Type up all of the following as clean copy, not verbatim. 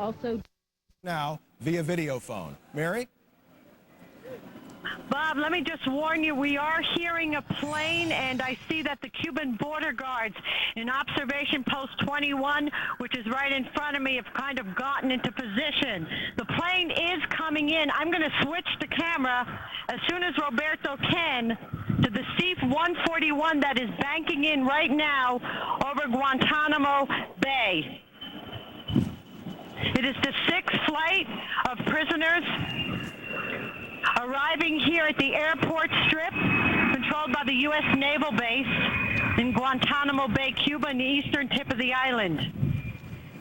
also now via video phone. Mary? Bob, let me just warn you, we are hearing a plane, and I see that the Cuban border guards in observation post 21, which is right in front of me, have kind of gotten into position. The plane is coming in. I'm going to switch the camera as soon as Roberto can to the C-141 that is banking in right now over Guantanamo Bay. It is the sixth flight of prisoners arriving here at the airport strip controlled by the U.S. Naval Base in Guantanamo Bay, Cuba, in the eastern tip of the island.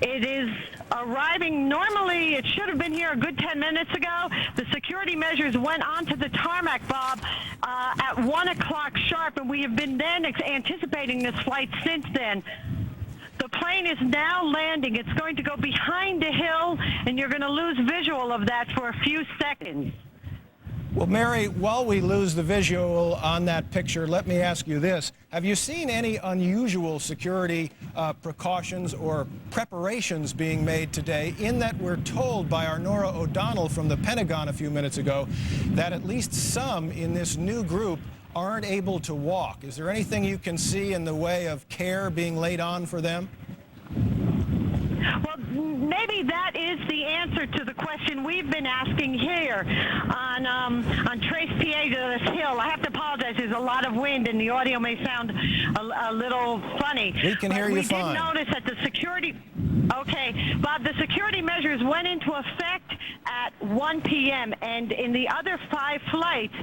It is arriving, normally it should have been here a good 10 minutes ago. The security measures went onto the tarmac, Bob, at 1 o'clock sharp, and we have been then anticipating this flight since then. The plane is now landing. It's going to go behind a hill, and you're going to lose visual of that for a few seconds. Well, Mary, while we lose the visual on that picture, let me ask you this. Have you seen any unusual security precautions or preparations being made today, in that we're told by our Nora O'Donnell from the Pentagon a few minutes ago that at least some in this new group aren't able to walk? Is there anything you can see in the way of care being laid on for them? Well, maybe that is the answer to the question we've been asking here on Trace PA to this hill. I have to apologize. There's a lot of wind, and the audio may sound a little funny. We can hear you fine. We did notice that the security... Okay, Bob, the security measures went into effect at 1 p.m., and in the other 5 flights,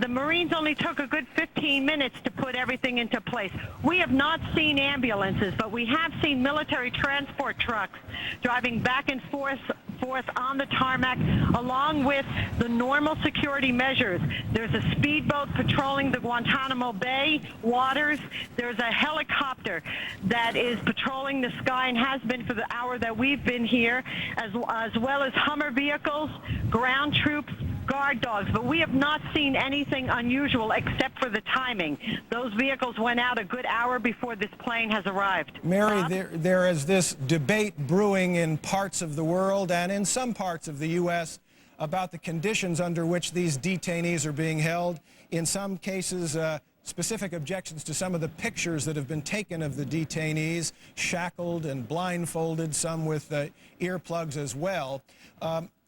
the Marines only took a good 15 minutes to put everything into place. We have not seen ambulances, but we have seen military transport trucks driving back and forth on the tarmac, along with the normal security measures. There's a speedboat patrolling the Guantanamo Bay waters. There's a helicopter that is patrolling the sky and has been for the hour that we've been here, as well as Hummer vehicles, ground troops, guard dogs. But we have not seen anything unusual except for the timing. Those vehicles went out a good hour before this plane has arrived. Mary, there is this debate brewing in parts of the world and in some parts of the U.S. about the conditions under which these detainees are being held. In some cases, specific objections to some of the pictures that have been taken of the detainees, shackled and blindfolded, some with earplugs as well.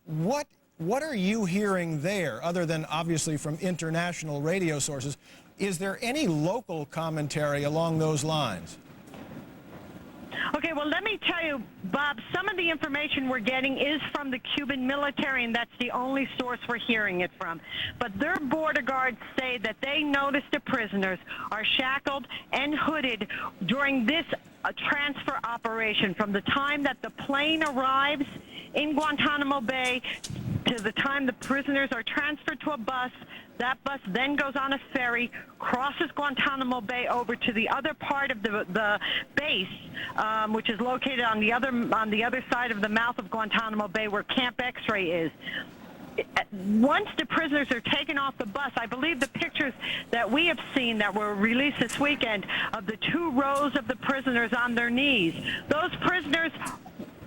What are you hearing there, other than obviously from international radio sources? Is there any local commentary along those lines? Okay, well, let me tell you, Bob, some of the information we're getting is from the Cuban military, and that's the only source we're hearing it from. But their border guards say that they noticed the prisoners are shackled and hooded during this transfer operation, from the time that the plane arrives in Guantanamo Bay to the time the prisoners are transferred to a bus. That bus then goes on a ferry, crosses Guantanamo Bay over to the other part of the base, which is located on the other side of the mouth of Guantanamo Bay, where Camp X-Ray is. Once the prisoners are taken off the bus, I believe the pictures that we have seen that were released this weekend of the 2 rows of the prisoners on their knees, those prisoners,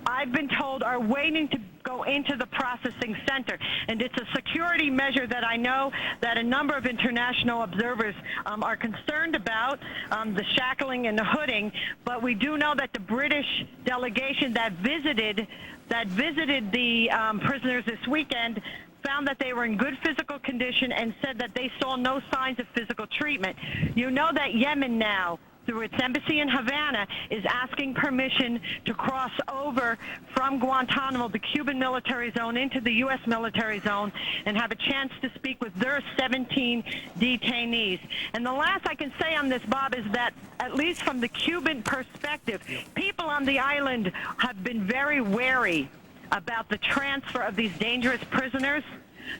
I've been told, are waiting to go into the processing center. And it's a security measure that I know that a number of international observers are concerned about, the shackling and the hooding. But we do know that the British delegation that visited the prisoners this weekend found that they were in good physical condition and said that they saw no signs of physical treatment. You know that Yemen now, through its embassy in Havana, is asking permission to cross over from Guantanamo, the Cuban military zone, into the U.S. military zone and have a chance to speak with their 17 detainees. And the last I can say on this, Bob, is that, at least from the Cuban perspective, people on the island have been very wary about the transfer of these dangerous prisoners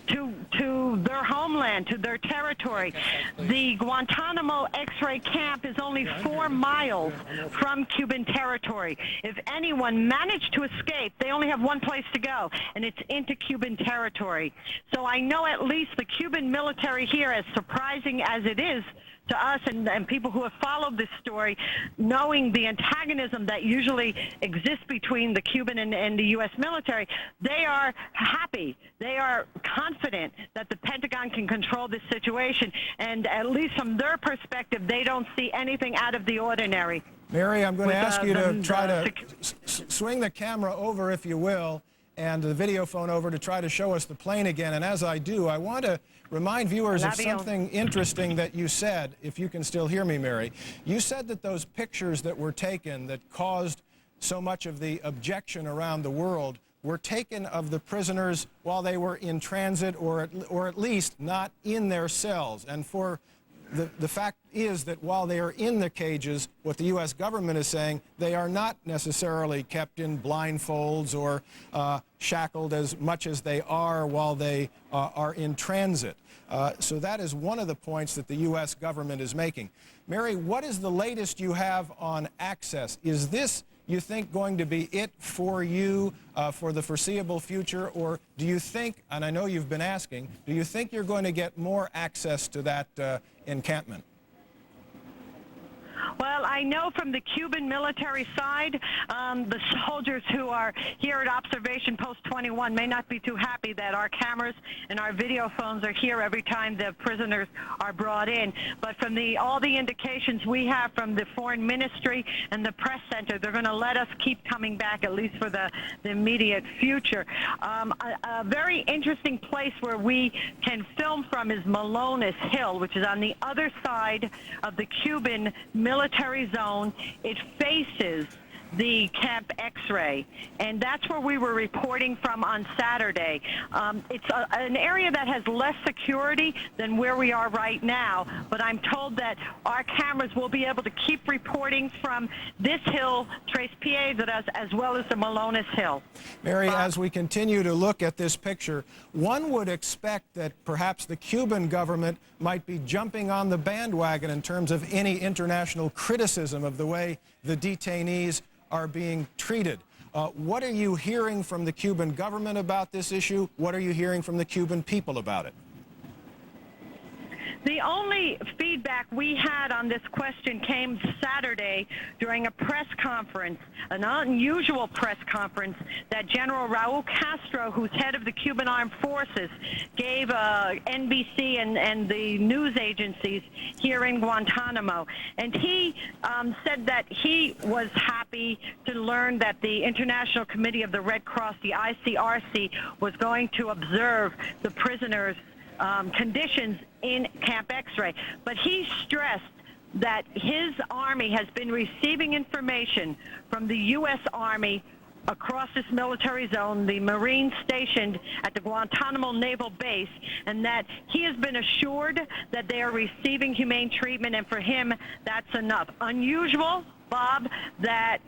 to their homeland, to their territory. The Guantanamo X-ray camp is only 4 miles from Cuban territory. If anyone managed to escape, they only have one place to go, and it's into Cuban territory. So I know at least the Cuban military here, as surprising as it is to us and people who have followed this story, knowing the antagonism that usually exists between the Cuban and the U.S. military, they are happy. They are confident that the Pentagon can control this situation. And at least from their perspective, they don't see anything out of the ordinary. Mary, I'm going to ask you to try to swing the camera over, if you will, and the video phone over to try to show us the plane again. And as I do, I want to remind viewers of something interesting that you said, if you can still hear me, Mary. You said that those pictures that were taken that caused so much of the objection around the world were taken of the prisoners while they were in transit or at least not in their cells. And for the fact is that while they are in the cages, what the U.S. government is saying, they are not necessarily kept in blindfolds or shackled as much as they are while they are in transit. So that is one of the points that the U.S. government is making. Mary, what is the latest you have on access? Is this, you think, going to be it for you for the foreseeable future, or do you think, and I know you've been asking, do you think you're going to get more access to that encampment? Well, I know from the Cuban military side, the soldiers who are here at Observation Post 21 may not be too happy that our cameras and our video phones are here every time the prisoners are brought in. But from all the indications we have from the Foreign Ministry and the Press Center, they're going to let us keep coming back, at least for the immediate future. A very interesting place where we can film from is Malones Hill, which is on the other side of the Cuban military zone. It faces the Camp X-ray, and that's where we were reporting from on Saturday. It's an area that has less security than where we are right now, but I'm told that our cameras will be able to keep reporting from this hill, Tres Piedras, as well as the Malones Hill. Mary, as we continue to look at this picture, one would expect that perhaps the Cuban government might be jumping on the bandwagon in terms of any international criticism of the way the detainees are being treated. What are you hearing from the Cuban government about this issue? What are you hearing from the Cuban people about it? The only feedback we had on this question came Saturday during a press conference, an unusual press conference that General Raul Castro, who's head of the Cuban Armed Forces, gave NBC and the news agencies here in Guantanamo. And he said that he was happy to learn that the International Committee of the Red Cross, the ICRC, was going to observe the prisoners' conditions in Camp X-ray. But he stressed that his Army has been receiving information from the U.S. Army across this military zone, the Marines stationed at the Guantanamo Naval Base, and that he has been assured that they are receiving humane treatment, and for him, that's enough. Unusual, Bob, that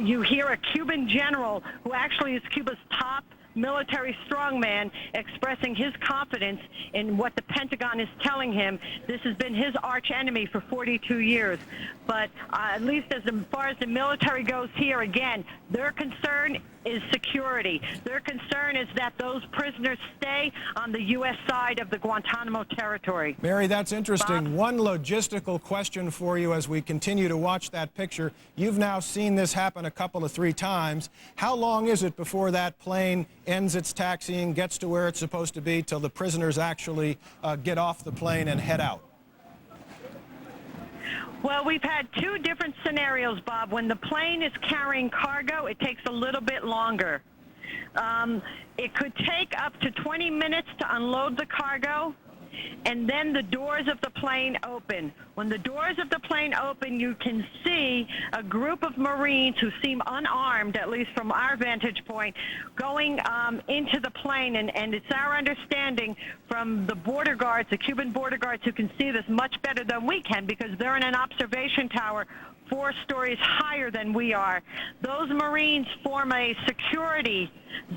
you hear a Cuban general who actually is Cuba's top military strongman expressing his confidence in what the Pentagon is telling him. This has been his arch enemy for 42 years. But at least as far as the military goes here, again, their concern is security. Their concern is that those prisoners stay on the U.S. side of the Guantanamo territory. Mary, that's interesting. Bob? One logistical question for you as we continue to watch that picture. You've now seen this happen a couple of 3 times. How long is it before that plane ends its taxiing, gets to where it's supposed to be, till the prisoners actually get off the plane and head out? Well, we've had 2 different scenarios, Bob. When the plane is carrying cargo, it takes a little bit longer. It could take up to 20 minutes to unload the cargo, and then the doors of the plane open. When the doors of the plane open, you can see a group of Marines who seem unarmed, at least from our vantage point, going into the plane. And it's our understanding from the border guards, the Cuban border guards, who can see this much better than we can because they're in an observation tower 4 stories higher than we are. Those Marines form a security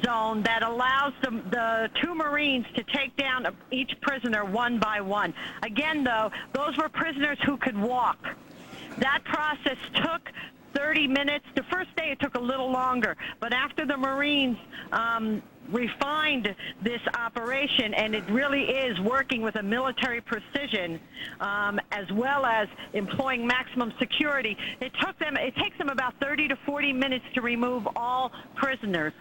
zone that allows the 2 Marines to take down each prisoner one by one. Again, though, those were prisoners who could walk. That process took 30 minutes. The first day it took a little longer, but after the Marines refined this operation, and it really is working with a military precision, as well as employing maximum security. It takes them about 30 to 40 minutes to remove all prisoners.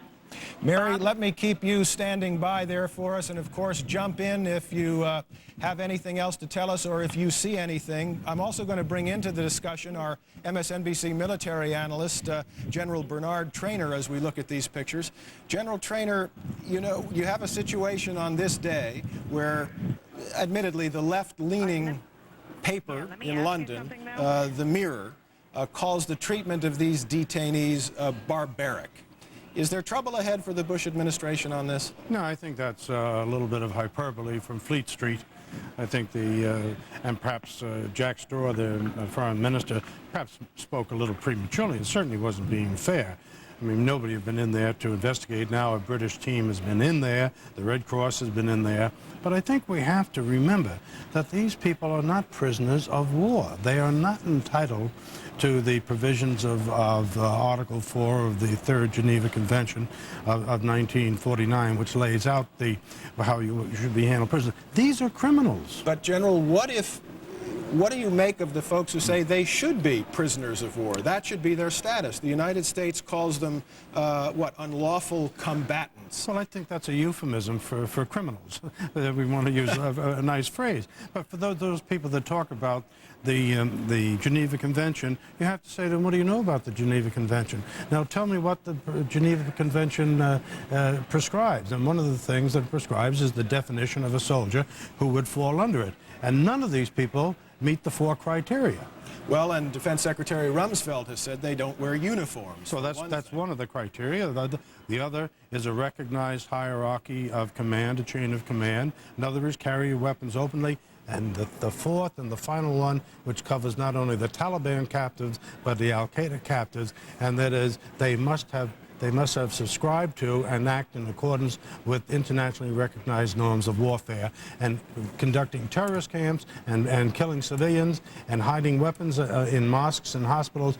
Mary, let me keep you standing by there for us, and of course jump in if you have anything else to tell us or if you see anything. I'm also going to bring into the discussion our MSNBC military analyst, General Bernard Traynor, as we look at these pictures. General Traynor, you know, you have a situation on this day where, admittedly, the left-leaning paper in London, the Mirror, calls the treatment of these detainees barbaric. Is there trouble ahead for the Bush administration on this? No, I think that's a little bit of hyperbole from Fleet Street. I think and perhaps Jack Straw, the foreign minister, perhaps spoke a little prematurely. It certainly wasn't being fair. I mean, nobody had been in there to investigate. Now a British team has been in there. The Red Cross has been in there. But I think we have to remember that these people are not prisoners of war. They are not entitled to the provisions of Article 4 of the Third Geneva Convention of 1949, which lays out how you should be handled prisoners. These are criminals. But, General, what do you make of the folks who say they should be prisoners of war? That should be their status. The United States calls them, unlawful combatants. Well, I think that's a euphemism for criminals. We want to use a nice phrase. But for those people that talk about the Geneva Convention, you have to say to them, what do you know about the Geneva Convention? Now tell me what the Geneva Convention prescribes. And one of the things that it prescribes is the definition of a soldier who would fall under it. And none of these people meet the 4 criteria. Well, and Defense Secretary Rumsfeld has said they don't wear uniforms. So that's one of the criteria. The other is a recognized hierarchy of command, a chain of command. Another is carry your weapons openly. And the fourth and the final one, which covers not only the Taliban captives, but the Al-Qaeda captives, and that is they must have subscribed to and act in accordance with internationally recognized norms of warfare. And conducting terrorist camps and killing civilians and hiding weapons in mosques and hospitals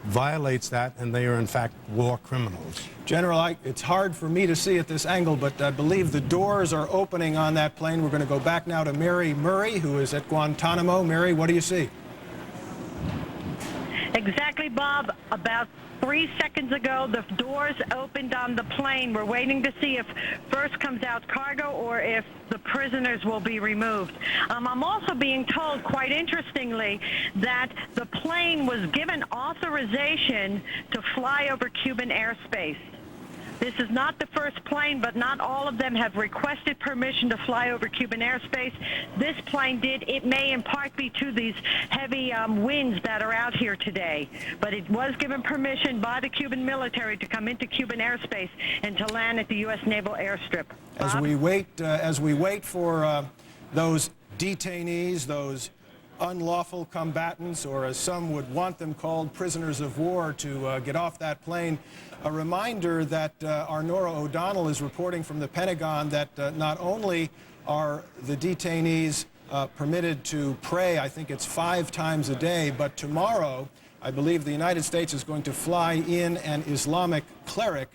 violates that, and they are in fact war criminals. General, it's hard for me to see at this angle, but I believe the doors are opening on that plane. We're going to go back now to Mary Murray, who is at Guantanamo. Mary, what do you see? Exactly, Bob. About 3 seconds ago, the doors opened on the plane. We're waiting to see if first comes out cargo or if the prisoners will be removed. I'm also being told, quite interestingly, that the plane was given authorization to fly over Cuban airspace. This is not the first plane, but not all of them have requested permission to fly over Cuban airspace. This plane did. It may in part be to these heavy winds that are out here today. But it was given permission by the Cuban military to come into Cuban airspace and to land at the U.S. Naval Airstrip. As we wait for those detainees, those unlawful combatants, or as some would want them called, prisoners of war, to get off that plane, a reminder that our Nora O'Donnell is reporting from the Pentagon that not only are the detainees permitted to pray, I think it's 5 times a day, but tomorrow I believe the United States is going to fly in an Islamic cleric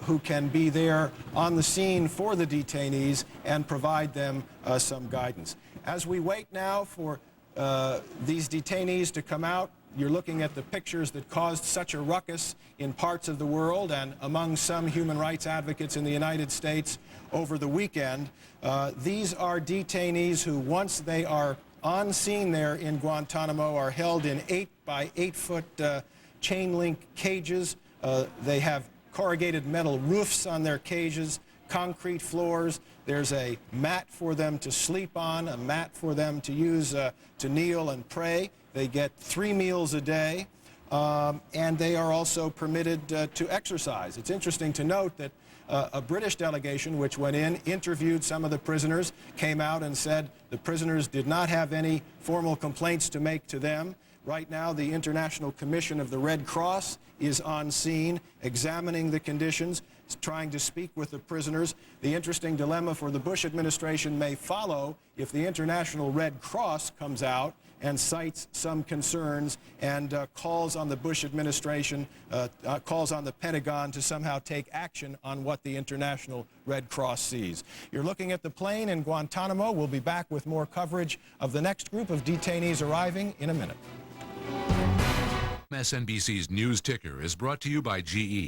who can be there on the scene for the detainees and provide them some guidance. As we wait now for these detainees to come out, you're looking at the pictures that caused such a ruckus in parts of the world and among some human rights advocates in the United States over the weekend. These are detainees who, once they are on scene there in Guantanamo, are held in 8 by 8 foot chain link cages. They have corrugated metal roofs on their cages, concrete floors. There's a mat for them to sleep on, a mat for them to use to kneel and pray. They get 3 meals a day, and they are also permitted to exercise. It's interesting to note that a British delegation which went in, interviewed some of the prisoners, came out and said the prisoners did not have any formal complaints to make to them. Right now, the International Commission of the Red Cross is on scene, examining the conditions, trying to speak with the prisoners. The interesting dilemma for the Bush administration may follow if the International Red Cross comes out and cites some concerns and calls on the Bush administration, calls on the Pentagon to somehow take action on what the International Red Cross sees. You're looking at the plane in Guantanamo. We'll be back with more coverage of the next group of detainees arriving in a minute. MSNBC's News Ticker is brought to you by GE.